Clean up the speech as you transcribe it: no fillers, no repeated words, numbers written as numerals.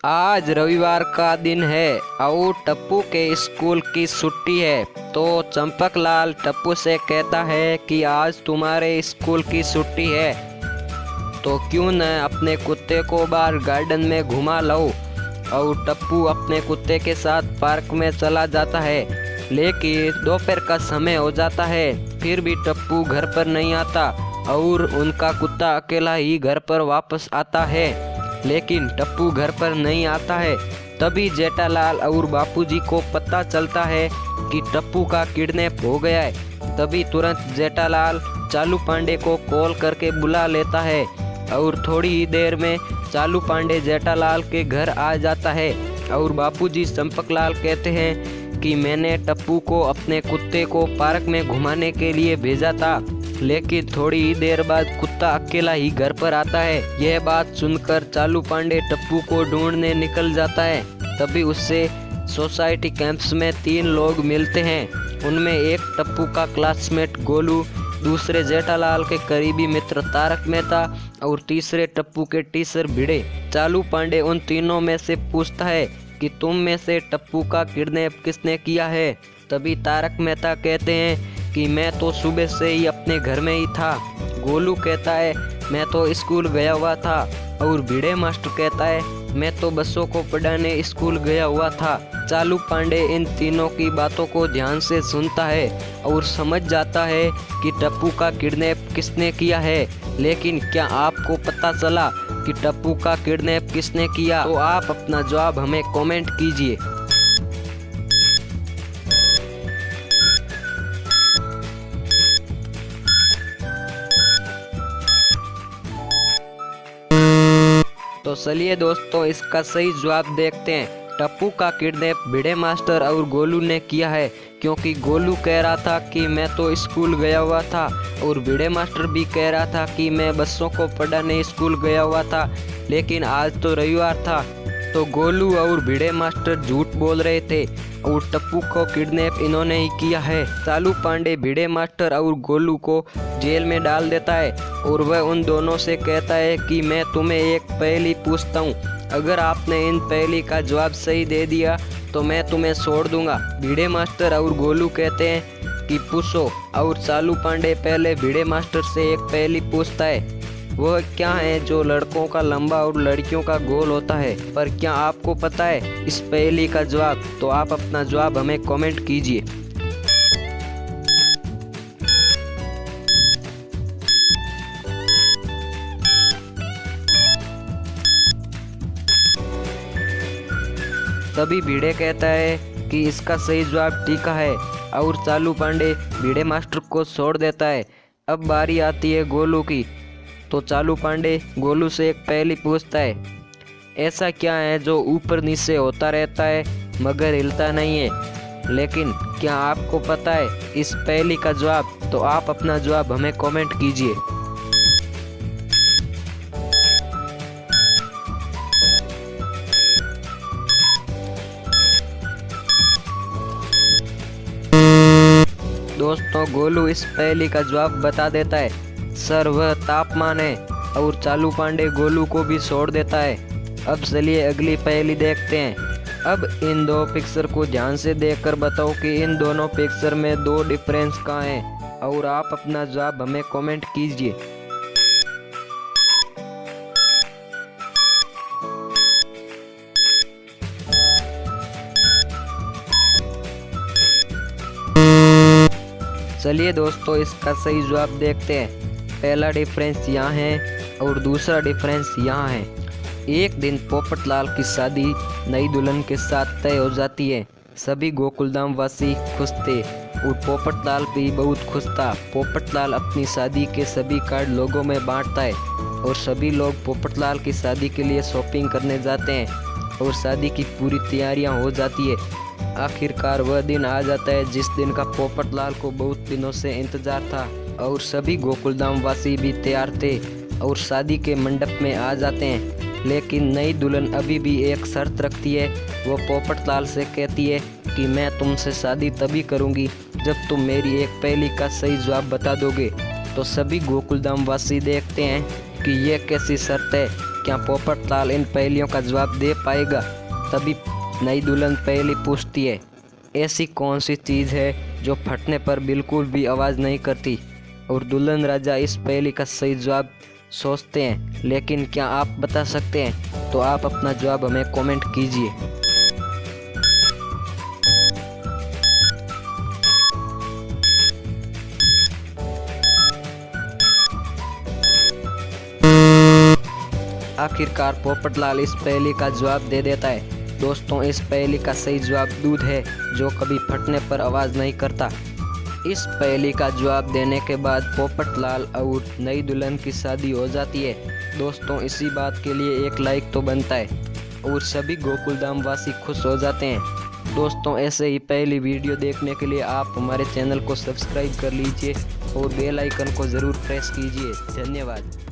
आज रविवार का दिन है और टप्पू के स्कूल की छुट्टी है। तो चंपकलाल टप्पू से कहता है कि आज तुम्हारे स्कूल की छुट्टी है तो क्यों न अपने कुत्ते को बाहर गार्डन में घुमा लो। और टप्पू अपने कुत्ते के साथ पार्क में चला जाता है, लेकिन दोपहर का समय हो जाता है फिर भी टप्पू घर पर नहीं आता और उनका कुत्ता अकेला ही घर पर वापस आता है। लेकिन टप्पू घर पर नहीं आता है। तभी जेठालाल और बापूजी को पता चलता है कि टप्पू का किडनैप हो गया है। तभी तुरंत जेठालाल चालू पांडे को कॉल करके बुला लेता है और थोड़ी ही देर में चालू पांडे जेठालाल के घर आ जाता है। और बापूजी चंपकलाल कहते हैं कि मैंने टप्पू को अपने कुत्ते को पार्क में घुमाने के लिए भेजा था, लेकिन थोड़ी ही देर बाद कुत्ता अकेला ही घर पर आता है। यह बात सुनकर चालू पांडे टप्पू को ढूंढने निकल जाता है। तभी उससे सोसाइटी कैंप्स में 3 लोग मिलते हैं। उनमें एक टप्पू का क्लासमेट गोलू, दूसरे जेठालाल के करीबी मित्र तारक मेहता और तीसरे टप्पू के टीचर भिड़े। चालू पांडे उन तीनों में से पूछता है कि तुम में से टप्पू का किडनैप किसने किया है। तभी तारक मेहता कहते हैं कि मैं तो सुबह से ही अपने घर में ही था। गोलू कहता है मैं तो स्कूल गया हुआ था। और भिड़े मास्टर कहता है मैं तो बच्चों को पढ़ाने स्कूल गया हुआ था। चालू पांडे इन तीनों की बातों को ध्यान से सुनता है और समझ जाता है कि टप्पू का किडनैप किसने किया है। लेकिन क्या आपको पता चला कि टप्पू का किडनैप किसने किया? तो आप अपना जवाब हमें कमेंट कीजिए। तो चलिए दोस्तों, इसका सही जवाब देखते हैं। टप्पू का किडनैप भिड़े मास्टर और गोलू ने किया है, क्योंकि गोलू कह रहा था कि मैं तो स्कूल गया हुआ था और भिड़े मास्टर भी कह रहा था कि मैं बच्चों को पढ़ाने स्कूल गया हुआ था। लेकिन आज तो रविवार था, तो गोलू और भिड़े मास्टर झूठ बोल रहे थे और टप्पू को किडनैप इन्होंने ही किया है। चालू पांडे भिड़े मास्टर और गोलू को जेल में डाल देता है और वह उन दोनों से कहता है कि मैं तुम्हें एक पहेली पूछता हूँ, अगर आपने इन पहेली का जवाब सही दे दिया तो मैं तुम्हें छोड़ दूंगा। भिड़े मास्टर और गोलू कहते हैं कि पूछो। और चालू पांडे पहले भिड़े मास्टर से एक पहेली पूछता है, वह क्या है जो लड़कों का लंबा और लड़कियों का गोल होता है। पर क्या आपको पता है इस पहेली का जवाब? तो आप अपना जवाब हमें कमेंट कीजिए। तभी भिड़े कहता है कि इसका सही जवाब टीका है और चालू पांडे भिड़े मास्टर को छोड़ देता है। अब बारी आती है गोलू की। तो चालू पांडे गोलू से एक पहेली पूछता है, ऐसा क्या है जो ऊपर नीचे होता रहता है मगर हिलता नहीं है। लेकिन क्या आपको पता है इस पहेली का जवाब? तो आप अपना जवाब हमें कमेंट कीजिए। दोस्तों, गोलू इस पहेली का जवाब बता देता है, सर वह तापमान है। और चालू पांडे गोलू को भी छोड़ देता है। अब चलिए अगली पहेली देखते हैं। अब इन 2 पिक्चर को ध्यान से देखकर बताओ कि इन दोनों पिक्चर में 2 डिफरेंस कहाँ हैं और आप अपना जवाब हमें कमेंट कीजिए। चलिए दोस्तों, इसका सही जवाब देखते हैं। पहला डिफरेंस यहाँ है और दूसरा डिफरेंस यहाँ है। एक दिन पोपटलाल की शादी नई दुल्हन के साथ तय हो जाती है। सभी गोकुलधाम वासी खुश थे और पोपटलाल भी बहुत खुश था। पोपटलाल अपनी शादी के सभी कार्ड लोगों में बांटता है और सभी लोग पोपटलाल की शादी के लिए शॉपिंग करने जाते हैं और शादी की पूरी तैयारियां हो जाती है। आखिरकार वह दिन आ जाता है जिस दिन का पोपटलाल को बहुत दिनों से इंतजार था और सभी गोकुलधाम वासी भी तैयार थे और शादी के मंडप में आ जाते हैं। लेकिन नई दुल्हन अभी भी एक शर्त रखती है। वो पोपटलाल से कहती है कि मैं तुमसे शादी तभी करूंगी जब तुम मेरी एक पहेली का सही जवाब बता दोगे। तो सभी गोकुलधाम वासी देखते हैं कि यह कैसी शर्त है। क्या पोपटलाल इन पहेलियों का जवाब दे पाएगा? तभी नई दुल्हन पहेली पूछती है, ऐसी कौन सी चीज़ है जो फटने पर बिल्कुल भी आवाज़ नहीं करती? और दुल्हन राजा इस पहेली का सही जवाब सोचते हैं, लेकिन क्या आप बता सकते हैं? तो आप अपना जवाब हमें कमेंट कीजिए। आखिरकार पोपटलाल इस पहेली का जवाब दे देता है। दोस्तों, इस पहेली का सही जवाब दूध है जो कभी फटने पर आवाज़ नहीं करता। इस पहेली का जवाब देने के बाद पोपटलाल और नई दुल्हन की शादी हो जाती है। दोस्तों, इसी बात के लिए एक लाइक तो बनता है और सभी गोकुलधाम वासी खुश हो जाते हैं। दोस्तों, ऐसे ही पहली वीडियो देखने के लिए आप हमारे चैनल को सब्सक्राइब कर लीजिए और बेल आइकन को ज़रूर प्रेस कीजिए। धन्यवाद।